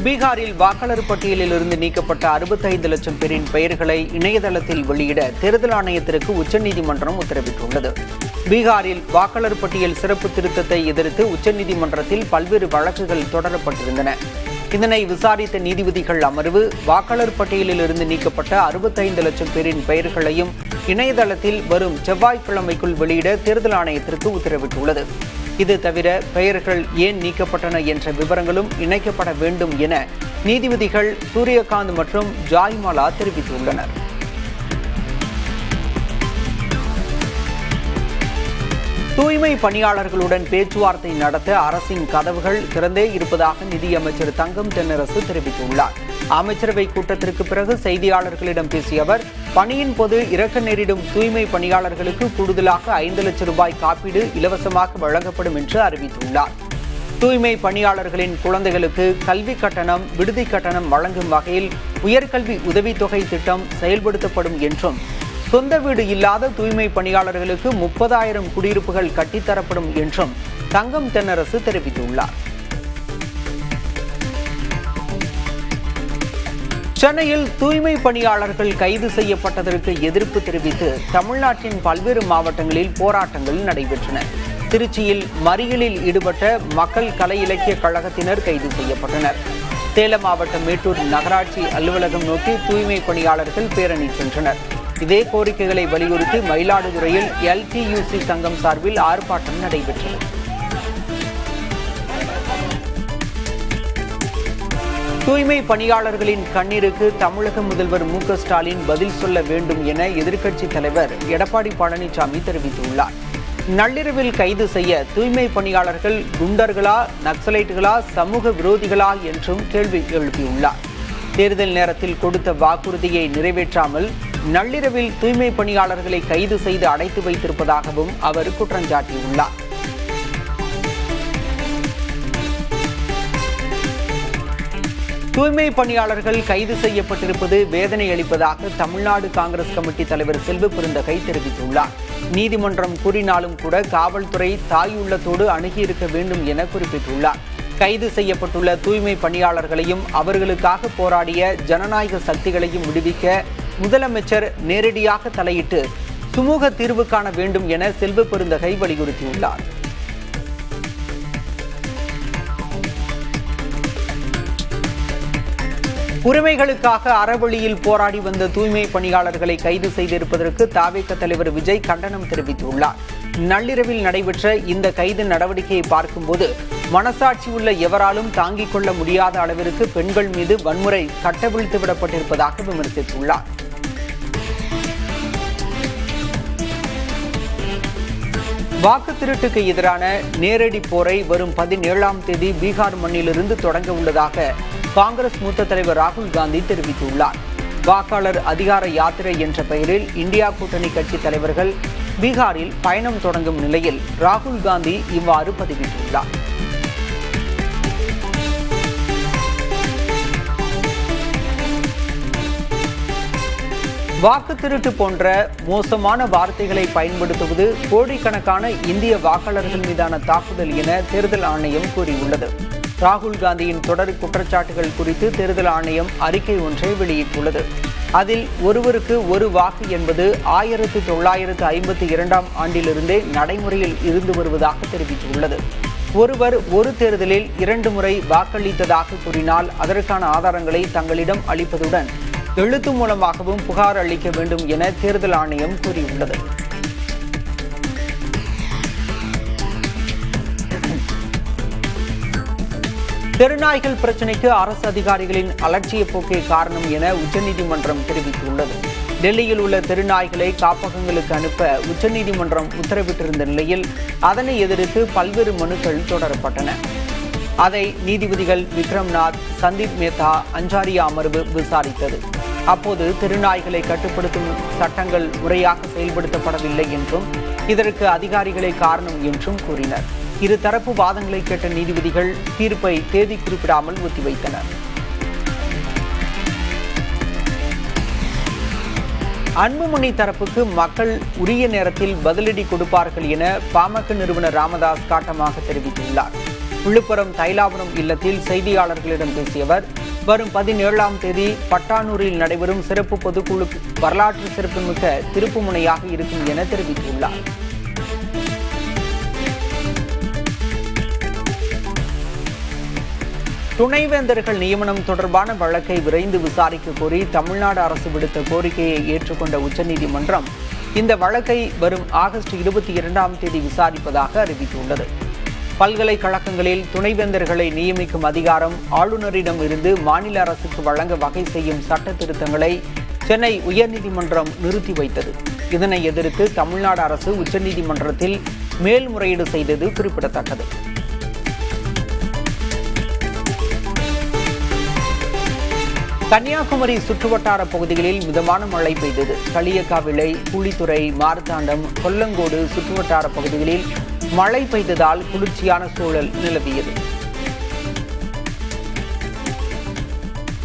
பீகாரில் வாக்காளர் பட்டியலில் இருந்து நீக்கப்பட்ட 65 லட்சம் பேரின் பெயர்களை இணையதளத்தில் வெளியிட தேர்தல் ஆணையத்திற்கு உச்சநீதிமன்றம் உத்தரவிட்டுள்ளது. பீகாரில் வாக்காளர் பட்டியல் சிறப்பு திருத்தத்தை எதிர்த்து உச்சநீதிமன்றத்தில் பல்வேறு வழக்குகள் தொடரப்பட்டிருந்தன. இதனை விசாரித்த நீதிபதிகள் அமர்வு வாக்காளர் பட்டியலில் இருந்து நீக்கப்பட்ட 65 லட்சம் பேரின் பெயர்களையும் இணையதளத்தில் வரும் செவ்வாய்க்கிழமைக்குள் வெளியிட தேர்தல் ஆணையத்திற்கு உத்தரவிட்டுள்ளது. இது தவிர பெயர்கள் ஏன் நீக்கப்பட்டன என்ற விவரங்களும் இணைக்கப்பட வேண்டும் என நீதிபதிகள் சூரியகாந்த் மற்றும் ஜாய்மாலா தெரிவித்துள்ளனர். தூய்மை பணியாளர்களுடன் பேச்சுவார்த்தை நடத்த அரசின் கதவுகள் திறந்தே இருப்பதாக நிதியமைச்சர் தங்கம் தென்னரசு தெரிவித்துள்ளார். அமைச்சரவை கூட்டத்திற்கு பிறகு செய்தியாளர்களிடம் பேசிய அவர், பணியின் போது இறக்க நேரிடும் தூய்மை பணியாளர்களுக்கு கூடுதலாக 5 லட்சம் ரூபாய் காப்பீடு இலவசமாக வழங்கப்படும் என்று அறிவித்துள்ளார். தூய்மை பணியாளர்களின் குழந்தைகளுக்கு கல்வி கட்டணம், விடுதி கட்டணம் வழங்கும் வகையில் உயர்கல்வி உதவித்தொகை திட்டம் செயல்படுத்தப்படும் என்றும், சொந்த வீடு இல்லாத தூய்மை பணியாளர்களுக்கு 30,000 குடியிருப்புகள் கட்டித்தரப்படும் என்றும் தங்கம் தென்னரசு தெரிவித்துள்ளார். சென்னையில் தூய்மை பணியாளர்கள் கைது செய்யப்பட்டதற்கு எதிர்ப்பு தெரிவித்து தமிழ்நாட்டின் பல்வேறு மாவட்டங்களில் போராட்டங்கள் நடைபெற்றன. திருச்சியில் மறியலில் ஈடுபட்ட மக்கள் கலை இலக்கிய கழகத்தினர் கைது செய்யப்பட்டனர். சேலம் மாவட்டம் மேட்டூர் நகராட்சி அலுவலகம் நோக்கி தூய்மை பணியாளர்கள் பேரணி சென்றனர். இதே கோரிக்கைகளை வலியுறுத்தி மயிலாடுதுறையில் LTUC சங்கம் சார்பில் ஆர்ப்பாட்டம் நடைபெற்றது. தூய்மை பணியாளர்களின் கண்ணீருக்கு தமிழக முதல்வர் MK ஸ்டாலின் பதில் சொல்ல வேண்டும் என எதிர்க்கட்சித் தலைவர் எடப்பாடி பழனிசாமி தெரிவித்துள்ளார். நள்ளிரவில் கைது செய்ய தூய்மை பணியாளர்கள் குண்டர்களா, நக்சலைட்டுகளா, சமூக விரோதிகளா என்றும் கேள்வி எழுப்பியுள்ளார். தேர்தல் நேரத்தில் கொடுத்த வாக்குறுதியை நிறைவேற்றாமல் நள்ளிரவில் தூய்மை பணியாளர்களை கைது செய்து அடைத்து வைத்திருப்பதாகவும் அவர் குற்றஞ்சாட்டியுள்ளார். தூய்மை பணியாளர்கள் கைது செய்யப்பட்டிருப்பது வேதனை அளிப்பதாக தமிழ்நாடு காங்கிரஸ் கமிட்டி தலைவர் செல்வ பெருந்தகை தெரிவித்துள்ளார். நீதிமன்றம் கூறினாலும் கூட காவல்துறை தாயுள்ளத்தோடு அணுகியிருக்க வேண்டும் என குறிப்பிட்டுள்ளார். கைது செய்யப்பட்டுள்ள தூய்மை பணியாளர்களையும் அவர்களுக்காக போராடிய ஜனநாயக சக்திகளையும் விடுவிக்க முதலமைச்சர் நேரடியாக தலையிட்டு சுமூக தீர்வு காண வேண்டும் என செல்வ பெருந்தகை வலியுறுத்தியுள்ளார். உரிமைகளுக்காக அறவழியில் போராடி வந்த தூய்மை பணியாளர்களை கைது செய்திருப்பதற்கு தவிக தலைவர் விஜய் கண்டனம் தெரிவித்துள்ளார். நள்ளிரவில் நடைபெற்ற இந்த கைது நடவடிக்கையை பார்க்கும்போது மனசாட்சி உள்ள எவராலும் தாங்கிக் கொள்ள முடியாத அளவிற்கு பெண்கள் மீது வன்முறை கட்டவிழ்த்து விடப்பட்டிருப்பதாக விமர்சித்துள்ளார். வாக்கு திருட்டுக்கு எதிரான நேரடி போரை வரும் 17ஆம் தேதி பீகார் மண்ணிலிருந்து தொடங்க உள்ளதாக காங்கிரஸ் மூத்த தலைவர் ராகுல் காந்தி தெரிவித்துள்ளார். வாக்காளர் அதிகார யாத்திரை என்ற பெயரில் இந்தியா கூட்டணி கட்சி தலைவர்கள் பீகாரில் பயணம் தொடங்கும் நிலையில் ராகுல் காந்தி இவ்வாறு பதிவிட்டுள்ளார். வாக்கு திருட்டு போன்ற மோசமான வார்த்தைகளை பயன்படுத்துவது கோடிக்கணக்கான இந்திய வாக்காளர்கள் மீதான தாக்குதல் என தேர்தல் ஆணையம் கூறியுள்ளது. ராகுல் காந்தியின் தொடர் குற்றச்சாட்டுகள் குறித்து தேர்தல் ஆணையம் அறிக்கை ஒன்றை வெளியிட்டுள்ளது. அதில் ஒருவருக்கு ஒரு வாக்கு என்பது 1952ஆம் ஆண்டிலிருந்தே நடைமுறையில் இருந்து வருவதாக தெரிவித்துள்ளது. ஒருவர் ஒரு தேர்தலில் 2 முறை வாக்களித்ததாக கூறினால் அதற்கான ஆதாரங்களை தங்களிடம் அளிப்பதுடன் எழுத்து மூலமாகவும் புகார் அளிக்க வேண்டும் என தேர்தல் ஆணையம் கூறியுள்ளது. தெருநாய்கள் பிரச்சினைக்கு அரசு அதிகாரிகளின் அலட்சிய போக்கே காரணம் என உச்சநீதிமன்றம் தெரிவித்துள்ளது. டெல்லியில் உள்ள தெருநாய்களை காப்பகங்களுக்கு அனுப்ப உச்சநீதிமன்றம் உத்தரவிட்டிருந்த நிலையில் அதனை எதிர்த்து பல்வேறு மனுக்கள் தொடரப்பட்டன. அதை நீதிபதிகள் விக்ரம்நாத், சந்தீப் மேத்தா, அஞ்சாரியா அமர்வு விசாரித்தது. அப்போது தெருநாய்களை கட்டுப்படுத்தும் சட்டங்கள் முறையாக செயல்படுத்தப்படவில்லை என்றும் இதற்கு அதிகாரிகளே காரணம் என்றும் கூறினர். இருதரப்பு வாதங்களை கேட்ட நீதிபதிகள் தீர்ப்பை தேதி குறிப்பிடாமல் ஒத்திவைத்தனர். அன்புமணி தரப்புக்கு மக்கள் உரிய நேரத்தில் பதிலடி கொடுப்பார்கள் என பாமக நிறுவனர் ராமதாஸ் காட்டமாக தெரிவித்துள்ளார். விழுப்புரம் தைலாபுரம் இல்லத்தில் செய்தியாளர்களிடம் பேசிய அவர், வரும் 17ஆம் தேதி பட்டானூரில் நடைபெறும் சிறப்பு பொதுக்குழு வரலாற்று சிறப்புமிக்க திருப்புமுனையாக இருக்கும் என தெரிவித்துள்ளார். துணைவேந்தர்கள் நியமனம் தொடர்பான வழக்கை விரைந்து விசாரிக்க கோரி தமிழ்நாடு அரசு விடுத்த கோரிக்கையை ஏற்றுக்கொண்ட உச்சநீதிமன்றம் இந்த வழக்கை வரும் ஆகஸ்ட் 22ஆம் தேதி விசாரிப்பதாக அறிவித்துள்ளது. பல்கலைக்கழகங்களில் துணைவேந்தர்களை நியமிக்கும் அதிகாரம் ஆளுநரிடம் இருந்து மாநில அரசுக்கு வழங்க வகை செய்யும் சட்ட திருத்தங்களை சென்னை உயர்நீதிமன்றம் நிறுத்தி வைத்தது. இதனை எதிர்த்து தமிழ்நாடு அரசு உச்சநீதிமன்றத்தில் மேல்முறையீடு செய்தது குறிப்பிடத்தக்கது. கன்னியாகுமரி சுற்றுவட்டார பகுதிகளில் மிதமான மழை பெய்தது. களியக்காவிளை, கூலித்துறை, மார்த்தாண்டம், கொல்லங்கோடு சுற்றுவட்டார பகுதிகளில் மழை பெய்ததால் குளிர்ச்சியான சூழல் நிலவியது.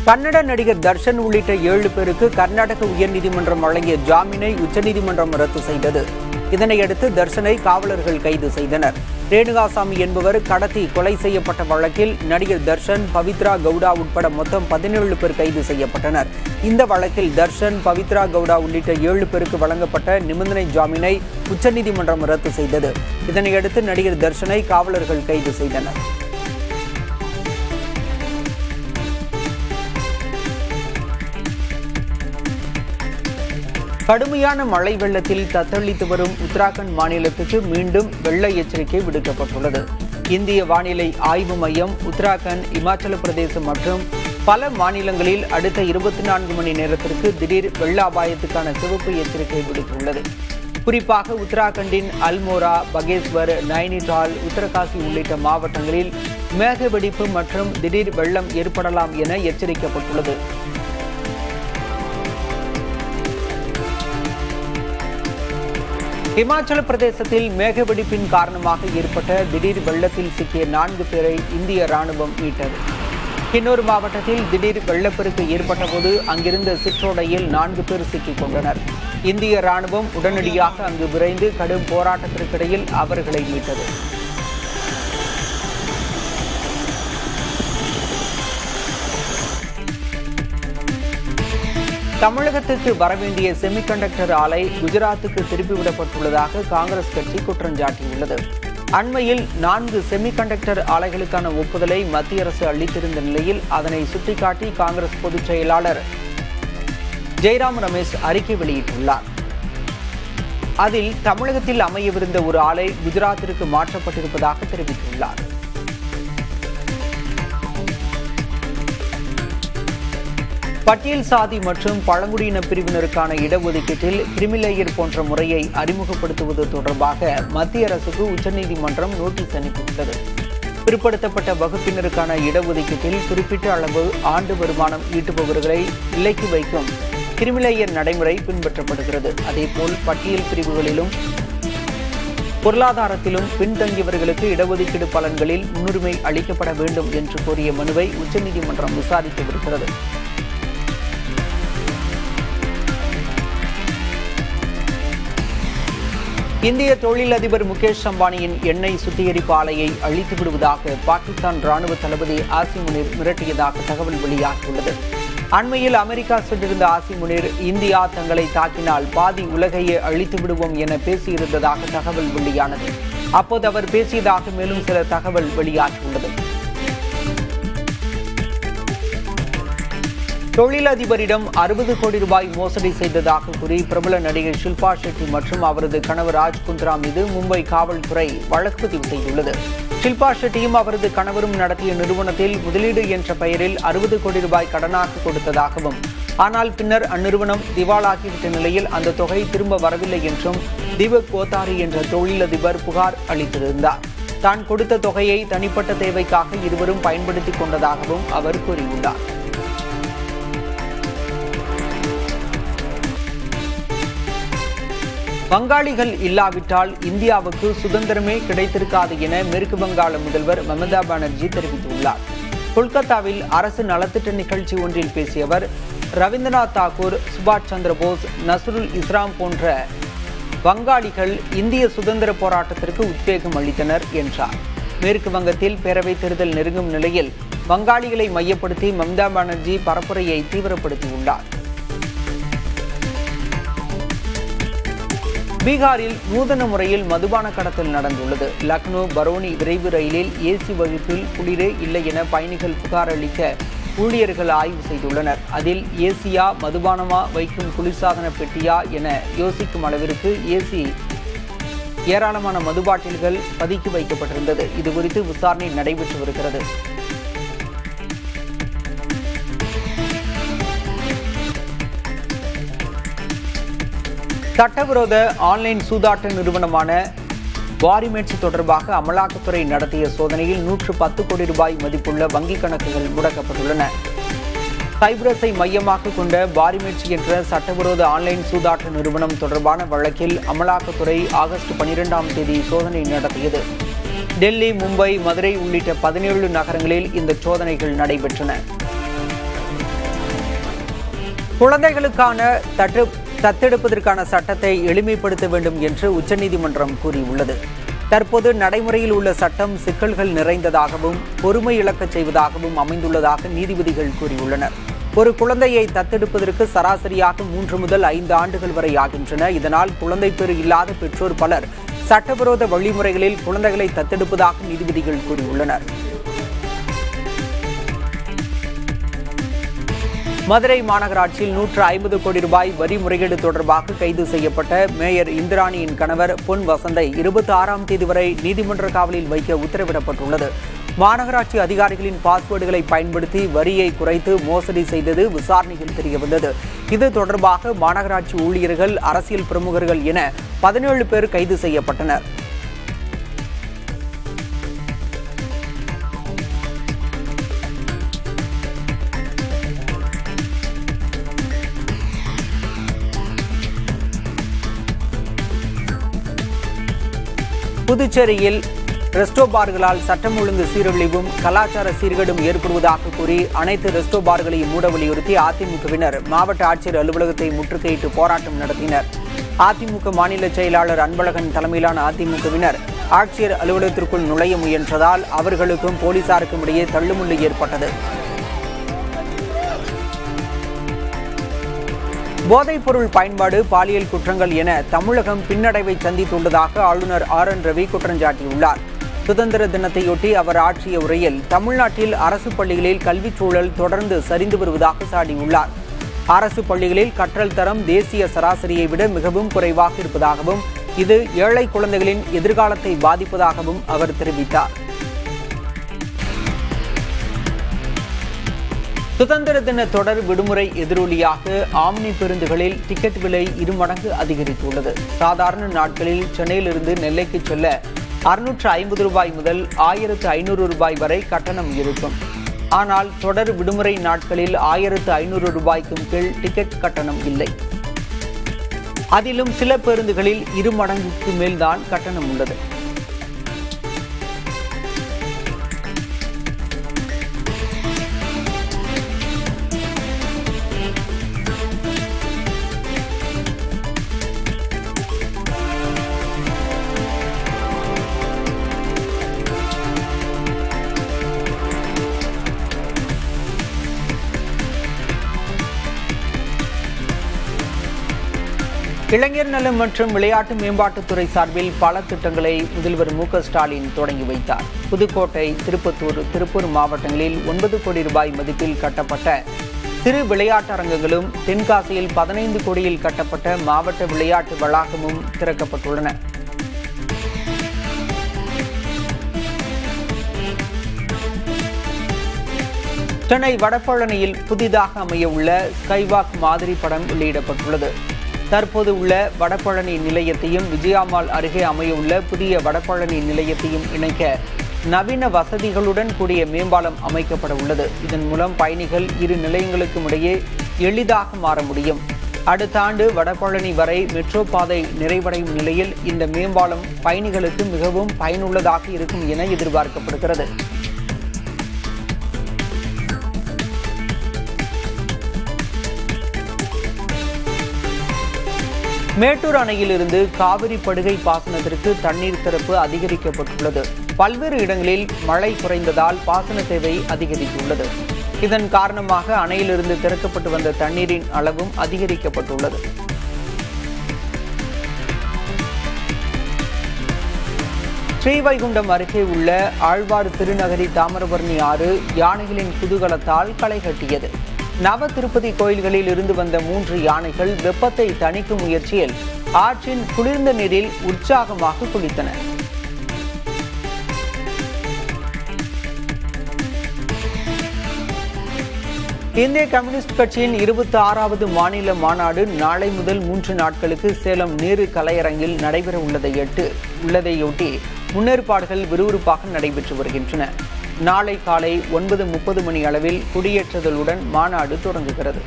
கன்னட நடிகர் தர்ஷன் உள்ளிட்ட 7 பேருக்கு கர்நாடக உயர்நீதிமன்றம் வழங்கிய ஜாமீனை உச்சநீதிமன்றம் ரத்து செய்தது. இதனையடுத்து தர்ஷனை காவலர்கள் கைது செய்தனர். ரேணுகாசாமி என்பவர் கடத்தி கொலை செய்யப்பட்ட வழக்கில் நடிகர் தர்ஷன், பவித்ரா கவுடா உட்பட மொத்தம் 17 பேர் கைது செய்யப்பட்டனர். இந்த வழக்கில் தர்ஷன், பவித்ரா கவுடா உள்ளிட்ட 7 பேருக்கு வழங்கப்பட்ட நிபந்தனை ஜாமீனை உச்சநீதிமன்றம் ரத்து செய்தது. இதனையடுத்து நடிகர் தர்ஷனை காவலர்கள் கைது செய்தனர். கடுமையான மழை வெள்ளத்தில் தத்தளித்து வரும் உத்தராகண்ட் மாநிலத்துக்கு மீண்டும் வெள்ள எச்சரிக்கை விடுக்கப்பட்டுள்ளது. இந்திய வானிலை ஆய்வு மையம் உத்தராகண்ட், இமாச்சல பிரதேசம் மற்றும் பல மாநிலங்களில் அடுத்த 24 மணி நேரத்திற்கு திடீர் வெள்ள அபாயத்துக்கான சிவப்பு எச்சரிக்கை விடுத்துள்ளது. குறிப்பாக உத்தராகண்டின் அல்மோரா, பகேஸ்வர், நைனிடால், உத்தரகாசி உள்ளிட்ட மாவட்டங்களில் மேக வெடிப்பு மற்றும் திடீர் வெள்ளம் ஏற்படலாம் என எச்சரிக்கப்பட்டுள்ளது. இமாச்சல பிரதேசத்தில் மேகவெடிப்பின் காரணமாக ஏற்பட்ட திடீர் வெள்ளத்தில் சிக்கிய 4 பேரை இந்திய ராணுவம் மீட்டது. கின்னூர் மாவட்டத்தில் திடீர் வெள்ளப்பெருக்கு ஏற்பட்ட போது அங்கிருந்த சிற்றோடையில் 4 பேர் சிக்கிக் கொண்டனர். இந்திய ராணுவம் உடனடியாக அங்கு விரைந்து கடும் போராட்டத்திற்கிடையில் அவர்களை மீட்டது. தமிழகத்துக்கு வரவேண்டிய செமிகண்டக்டர் ஆலை குஜராத்துக்கு திருப்பிவிடப்பட்டுள்ளதாக காங்கிரஸ் கட்சி குற்றம் சாட்டியுள்ளது. அண்மையில் 4 செமிகண்டக்டர் ஆலைகளுக்கான ஒப்புதலை மத்திய அரசு அளித்திருந்த நிலையில் அதனை சுட்டிக்காட்டி காங்கிரஸ் பொதுச் செயலாளர் ஜெய்ராம் ரமேஷ் அறிக்கை வெளியிட்டுள்ளார். அதில் தமிழகத்தில் அமையவிருந்த ஒரு ஆலை குஜராத்திற்கு மாற்றப்பட்டிருப்பதாக தெரிவித்துள்ளார். பட்டியல் சாதி மற்றும் பழங்குடியின பிரிவினருக்கான இடஒதுக்கீட்டில் கிரிமிலேயர் போன்ற முறையை அறிமுகப்படுத்துவது தொடர்பாக மத்திய அரசுக்கு உச்சநீதிமன்றம் நோட்டீஸ் அனுப்பியுள்ளது. பிற்படுத்தப்பட்ட வகுப்பினருக்கான இடஒதுக்கீட்டில் குறிப்பிட்ட அளவு ஆண்டு வருமானம் ஈட்டுபவர்களை விலக்கி வைக்கும் கிரிமிலேயர் நடைமுறை பின்பற்றப்படுகிறது. அதேபோல் பட்டியல் பிரிவுகளிலும் பொருளாதாரத்திலும் பின்தங்கியவர்களுக்கு இடஒதுக்கீடு பலன்களில் முன்னுரிமை அளிக்கப்பட வேண்டும் என்று கோரிய மனுவை உச்சநீதிமன்றம் விசாரித்து வருகிறது. இந்திய தொழிலதிபர் முகேஷ் அம்பானியின் எண்ணெய் சுத்திகரிப்பு ஆலையை அழித்து விடுவதாக பாகிஸ்தான் ராணுவ தளபதி ஆசிம் முனீர் மிரட்டியதாக தகவல் வெளியாகியுள்ளது. அண்மையில் அமெரிக்கா சென்றிருந்த ஆசிம் முனீர், இந்தியா தங்களை தாக்கினால் பாதி உலகையே அழித்து விடுவோம் என பேசியிருந்ததாக தகவல் வெளியானது. அப்போது அவர் பேசியதாக மேலும் சில தகவல் வெளியாகியுள்ளது. தொழிலதிபரிடம் 60 கோடி ரூபாய் மோசடி செய்ததாக கூறி பிரபல நடிகை ஷில்பா ஷெட்டி மற்றும் அவரது கணவர் ராஜ் குந்த்ரா மீது மும்பை காவல்துறை வழக்கு பதிவு செய்துள்ளது. ஷில்பா ஷெட்டியும் அவரது கணவரும் நடத்திய நிறுவனத்தில் முதலீடு என்ற பெயரில் 60 கோடி ரூபாய் கடனாக கொடுத்ததாகவும், ஆனால் பின்னர் அந்நிறுவனம் திவாலாகிவிட்ட நிலையில் அந்த தொகை திரும்ப வரவில்லை என்றும் தீபக் கோத்தாரி என்ற தொழிலதிபர் புகார் அளித்திருந்தார். தான் கொடுத்த தொகையை தனிப்பட்ட தேவைக்காக இருவரும் பயன்படுத்திக் கொண்டதாகவும் அவர் கூறியுள்ளார். வங்காளிகள் இல்லாவிட்டால் இந்தியாவுக்கு சுதந்திரமே கிடைத்திருக்காது என மேற்கு வங்காள முதல்வர் மமதா பானர்ஜி தெரிவித்துள்ளார். கொல்கத்தாவில் அரசு நலத்திட்ட நிகழ்ச்சி ஒன்றில் பேசிய அவர், ரவீந்திரநாத் தாக்கூர், சுபாஷ் சந்திர போஸ், நஸ்ருல் இஸ்லாம் போன்ற வங்காளிகள் இந்திய சுதந்திர போராட்டத்திற்கு உத்வேகம் அளித்தனர் என்றார். மேற்கு வங்கத்தில் பேரவைத் தேர்தல் நெருங்கும் நிலையில் வங்காளிகளை மையப்படுத்தி மம்தா பானர்ஜி பரப்புரையை தீவிரப்படுத்தியுள்ளார். பீகாரில் நூதன முறையில் மதுபான கடத்தல் நடந்துள்ளது. லக்னோ பரோனி விரைவு ரயிலில் ஏசி வகுப்பில் குளிரே இல்லை என பயணிகள் புகார் அளிக்க ஊழியர்கள் ஆய்வு செய்துள்ளனர். அதில் ஏசியா மதுபானமா வைக்கும் குளிர்சாதன பெட்டியா என யோசிக்கும் அளவிற்கு ஏராளமான மது பாட்டில்கள் பதுக்கி வைக்கப்பட்டிருந்தது. இதுகுறித்து விசாரணை நடைபெற்று வருகிறது. சட்டவிரோத ஆன்லைன் சூதாட்ட நிறுவனமான வாரிமேட்ஸ் தொடர்பாக அமலாக்கத்துறை நடத்திய சோதனையில் 110 கோடி ரூபாய் மதிப்புள்ள வங்கிக் கணக்குகள் முடக்கப்பட்டுள்ளன. சைப்ரஸை மையமாக கொண்ட வாரிமேட்ஸ் என்ற சட்டவிரோத ஆன்லைன் சூதாட்ட நிறுவனம் தொடர்பான வழக்கில் அமலாக்கத்துறை ஆகஸ்ட் 12ஆம் தேதி சோதனை நடத்தியது. டெல்லி, மும்பை, மதுரை உள்ளிட்ட 17 நகரங்களில் இந்த சோதனைகள் நடைபெற்றன. குழந்தைகளுக்கான தத்தெடுப்பதற்கான சட்டத்தை எளிமைப்படுத்த வேண்டும் என்று உச்சநீதிமன்றம் கூறியுள்ளது. தற்போது நடைமுறையில் உள்ள சட்டம் சிக்கல்கள் நிறைந்ததாகவும் பொறுமை இழக்கச் செய்வதாகவும் அமைந்துள்ளதாக நீதிபதிகள் கூறியுள்ளனர். ஒரு குழந்தையை தத்தெடுப்பதற்கு சராசரியாக 3 முதல் 5 ஆண்டுகள் வரை ஆகின்றன. இதனால் குழந்தை பேறு இல்லாத பெற்றோர் பலர் சட்டவிரோத வழிமுறைகளில் குழந்தைகளை தத்தெடுப்பதாக நீதிபதிகள் கூறியுள்ளனர். மதுரை மாநகராட்சியில் 150 கோடி ரூபாய் வரி முறைகேடு தொடர்பாக கைது செய்யப்பட்ட மேயர் இந்திராணியின் கணவர் பொன் வசந்தை 26ஆம் தேதி வரை நீதிமன்ற காவலில் வைக்க உத்தரவிடப்பட்டுள்ளது. மாநகராட்சி அதிகாரிகளின் பாஸ்வேர்டுகளை பயன்படுத்தி வரியை குறைத்து மோசடி செய்தது விசாரணையில் தெரியவந்தது. இது தொடர்பாக மாநகராட்சி ஊழியர்கள், அரசியல் பிரமுகர்கள் என 17 பேர் கைது செய்யப்பட்டனர். புதுச்சேரியில் ரெஸ்டோ பார்களால் சட்டம் ஒழுங்கு சீரழிவும் கலாச்சார சீர்கேடும் ஏற்படுவதாக கூறி அனைத்து ரெஸ்டோ பார்களையும் மூட வலியுறுத்தி அதிமுகவினர் மாவட்ட ஆட்சியர் அலுவலகத்தை முற்றுகையிட்டு போராட்டம் நடத்தினர். அதிமுக மாநில செயலாளர் அன்பழகன் தலைமையிலான அதிமுகவினர் ஆட்சியர் அலுவலகத்திற்குள் நுழைய முயன்றதால் அவர்களுக்கும் போலீசாருக்கும் இடையே தள்ளுமுள்ளு ஏற்பட்டது. போதைப் பொருள் பயன்பாடு, பாலியல் குற்றங்கள் என தமிழகம் பின்னடைவை சந்தித்துள்ளதாக ஆளுநர் RN ரவி குற்றம் சாட்டியுள்ளார். சுதந்திர தினத்தையொட்டி அவர் ஆற்றிய உரையில் தமிழ்நாட்டில் அரசு பள்ளிகளில் கல்விச் சூழல் தொடர்ந்து சரிந்து வருவதாக சாடியுள்ளார். அரசு பள்ளிகளில் கற்றல் தரம் தேசிய சராசரியை விட மிகவும் குறைவாக இருப்பதாகவும் இது ஏழை குழந்தைகளின் எதிர்காலத்தை பாதிப்பதாகவும் அவர் தெரிவித்தார். சுதந்திர தின தொடர் விடுமுறை எதிரொலியாக ஆம்னி பேருந்துகளில் டிக்கெட் விலை 2 மடங்கு அதிகரித்துள்ளது. சாதாரண நாட்களில் சென்னையிலிருந்து நெல்லைக்கு செல்ல 650 ரூபாய் முதல் 1500 ரூபாய் வரை கட்டணம் இருக்கும். ஆனால் தொடர் விடுமுறை நாட்களில் 1500 ரூபாய்க்கும் கீழ் டிக்கெட் கட்டணம் இல்லை. அதிலும் சில பேருந்துகளில் 2 மடங்குக்கு மேல்தான் கட்டணம் உள்ளது. இளைஞர் நலம் மற்றும் விளையாட்டு மேம்பாட்டுத்துறை சார்பில் பல திட்டங்களை முதல்வர் மு.க.ஸ்டாலின் தொடங்கி வைத்தார். புதுக்கோட்டை, திருப்பத்தூர், திருப்பூர் மாவட்டங்களில் 9 கோடி ரூபாய் மதிப்பில் கட்டப்பட்ட சிறு விளையாட்டு அரங்கங்களும், தென்காசியில் 15 கோடியில் கட்டப்பட்ட மாவட்ட விளையாட்டு வளாகமும் திறக்கப்பட்டுள்ளன. சென்னை வடபழனியில் புதிதாக அமைய உள்ள ஸ்கைவாக் மாதிரி படம் வெளியிடப்பட்டுள்ளது. தற்போது உள்ள வடபழனி நிலையத்தையும் விஜயாமால் அருகே அமைய உள்ள புதிய வடபழனி நிலையத்தையும் இணைக்க நவீன வசதிகளுடன் கூடிய மேம்பாலம் அமைக்கப்பட உள்ளது. இதன் மூலம் பயணிகள் இரு நிலையங்களுக்கும் இடையே எளிதாக மாற முடியும். அடுத்த ஆண்டு வடபழனி வரை மெட்ரோ பாதை நிறைவடையும் நிலையில் இந்த மேம்பாலம் பயணிகளுக்கு மிகவும் பயனுள்ளதாக இருக்கும் என எதிர்பார்க்கப்படுகிறது. மேட்டூர் அணையிலிருந்து காவிரி படுகை பாசனத்திற்கு தண்ணீர் திறப்பு அதிகரிக்கப்பட்டுள்ளது. பல்வேறு இடங்களில் மழை குறைந்ததால் பாசன தேவை அதிகரித்துள்ளது. இதன் காரணமாக அணையிலிருந்து திறக்கப்பட்டு வந்த தண்ணீரின் அளவும் அதிகரிக்கப்பட்டுள்ளது. ஸ்ரீவைகுண்டம் அருகே உள்ள ஆழ்வார் திருநகரி தாமிரபரணி ஆறு யானைகளின் குதூகலத்தால் களை கட்டியது. நவ திருப்பதி கோயில்களில் இருந்து வந்த 3 யானைகள் வெப்பத்தை தணிக்கும் முயற்சியில் ஆற்றின் குளிர்ந்த நீரில் உற்சாகமாக குளித்தன. இந்திய கம்யூனிஸ்ட் கட்சியின் 26வது மாநில மாநாடு நாளை முதல் 3 நாட்களுக்கு சேலம் நேரு கலையரங்கில் நடைபெற உள்ளதையொட்டி முன்னேற்பாடுகள் விறுவிறுப்பாக நடைபெற்று வருகின்றன. நாளை காலை 9:30 மணி அளவில் கொடியேற்றுதலுடன் மாநாடு தொடங்குகிறது.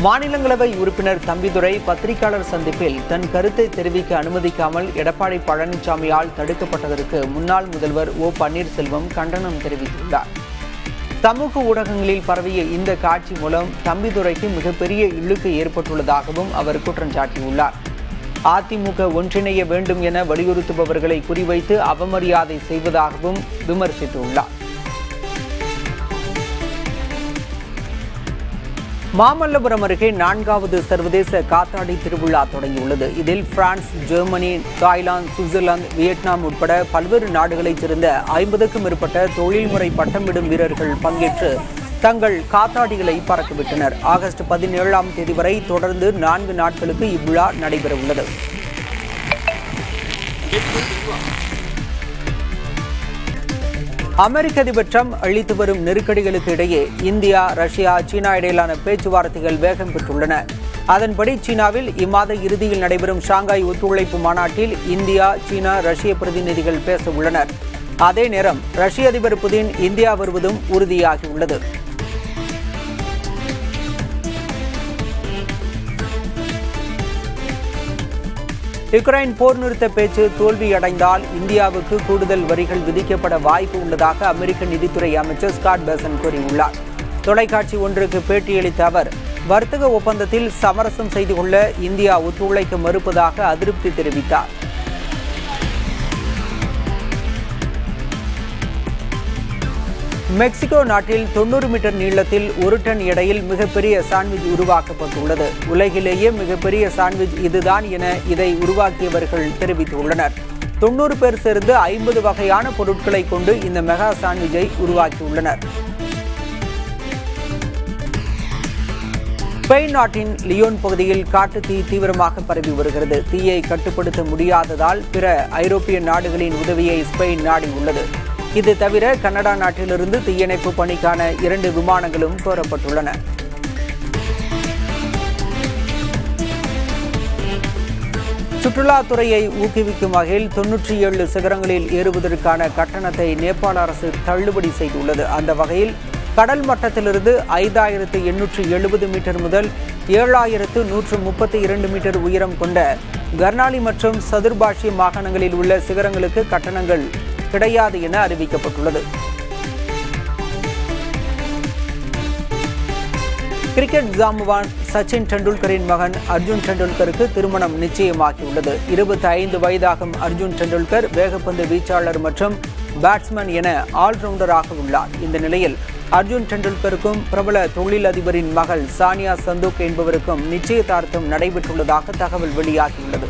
மாநிலங்களவை உறுப்பினர் தம்பிதுரை பத்திரிகையாளர் சந்திப்பில் தன் கருத்தை தெரிவிக்க அனுமதிக்காமல் எடப்பாடி பழனிசாமியால் தடுக்கப்பட்டதற்கு முன்னாள் முதல்வர் ஓ பன்னீர்செல்வம் கண்டனம் தெரிவித்துள்ளார். சமூக ஊடகங்களில் பரவிய இந்த காட்சி மூலம் தம்பிதுரைக்கு மிகப்பெரிய இழுக்கு ஏற்பட்டுள்ளதாகவும் அவர் குற்றம் சாட்டியுள்ளார். அதிமுக ஒன்றிணைய வேண்டும் என வலியுறுத்துபவர்களை குறிவைத்து அவமரியாதை செய்வதாகவும் விமர்சித்துள்ளார். மாமல்லபுரம் அருகே 4வது சர்வதேச காத்தாடி திருவிழா தொடங்கியுள்ளது. இதில் France, Germany, Thailand, Switzerland, Vietnam உட்பட பல்வேறு நாடுகளைச் சேர்ந்த 50க்கும் மேற்பட்ட தொழில்முறை பட்டம் விடும் வீரர்கள் பங்கேற்று தங்கள் காத்தாடிகளை பறக்கவிட்டனர். ஆகஸ்ட் 17ஆம் தேதி வரை தொடர்ந்து 4 நாட்களுக்கு இவ்விழா நடைபெறவுள்ளது. அமெரிக்க அதிபர் ட்ரம்ப் அளித்து வரும் நெருக்கடிகளுக்கு இடையே இந்தியா, ரஷ்யா, சீனா இடையிலான பேச்சுவார்த்தைகள் வேகம் பெற்றுள்ளன. அதன்படி சீனாவில் இம்மாத இறுதியில் நடைபெறும் ஷாங்காய் ஒத்துழைப்பு மாநாட்டில் இந்தியா, சீனா, ரஷ்ய பிரதிநிதிகள் பேச உள்ளனர். அதே நேரம் ரஷ்ய அதிபர் புதின் இந்தியா வருவதும் உறுதியாகியுள்ளது. யுக்ரைன் போர் நிறுத்த பேச்சு தோல்வியடைந்தால் இந்தியாவுக்கு கூடுதல் வரிகள் விதிக்கப்பட வாய்ப்பு உள்ளதாக அமெரிக்க நிதித்துறை அமைச்சர் ஸ்காட் பெசன்ட் கூறியுள்ளார். தொலைக்காட்சி ஒன்றுக்கு பேட்டியளித்த அவர், வர்த்தக ஒப்பந்தத்தில் சமரசம் செய்து கொள்ள இந்தியா ஒத்துழைக்க மறுப்பதாக அதிருப்தி தெரிவித்தார். மெக்சிகோ நாட்டில் 90 மீட்டர் நீளத்தில் 1 டன் எடையில் மிகப்பெரிய சாண்ட்விச் உருவாக்கப்பட்டுள்ளது. உலகிலேயே மிகப்பெரிய சாண்ட்விச் இதுதான் என இதை உருவாக்கியவர்கள் தெரிவித்துள்ளனர். 90 பேர் சேர்ந்து 50 வகையான பொருட்களை கொண்டு இந்த மெகா சாண்ட்விச்சை உருவாக்கியுள்ளனர். ஸ்பெயின் நாட்டின் லியோன் பகுதியில் காட்டுத்தீ தீவிரமாக பரவி வருகிறது. தீயை கட்டுப்படுத்த முடியாததால் பிற ஐரோப்பிய நாடுகளின் உதவியை ஸ்பெயின் நாடியுள்ளது. இது தவிர கனடா நாட்டிலிருந்து தீயணைப்பு பணிக்கான 2 விமானங்களும் கோரப்பட்டுள்ளன. சுற்றுலாத்துறையை ஊக்குவிக்கும் வகையில் 97 சிகரங்களில் ஏறுவதற்கான கட்டணத்தை நேபாள அரசு தள்ளுபடி செய்துள்ளது. அந்த வகையில் கடல் மட்டத்திலிருந்து 5870 மீட்டர் முதல் 7132 மீட்டர் உயரம் கொண்ட கர்னாலி மற்றும் சதுர்பாஷி மாகாணங்களில் உள்ள சிகரங்களுக்கு கட்டணங்கள் கிடையாது என அறிவிக்கப்பட்டுள்ளது. கிரிக்கெட் ஜாம்பவான் சச்சின் டெண்டுல்கரின் மகன் அர்ஜுன் டெண்டுல்கருக்கு திருமணம் நிச்சயமாகியுள்ளது. 25 வயதாகும் அர்ஜுன் டெண்டுல்கர் வேகப்பந்து வீச்சாளர் மற்றும் பேட்ஸ்மேன் என ஆல்ரவுண்டராக உள்ளார். இந்த நிலையில் அர்ஜுன் டெண்டுல்கருக்கும் பிரபல தொழிலதிபரின் மகள் சானியா சந்தோக் என்பவருக்கும் நிச்சயதார்த்தம் நடைபெற்றுள்ளதாக தகவல் வெளியாகியுள்ளது.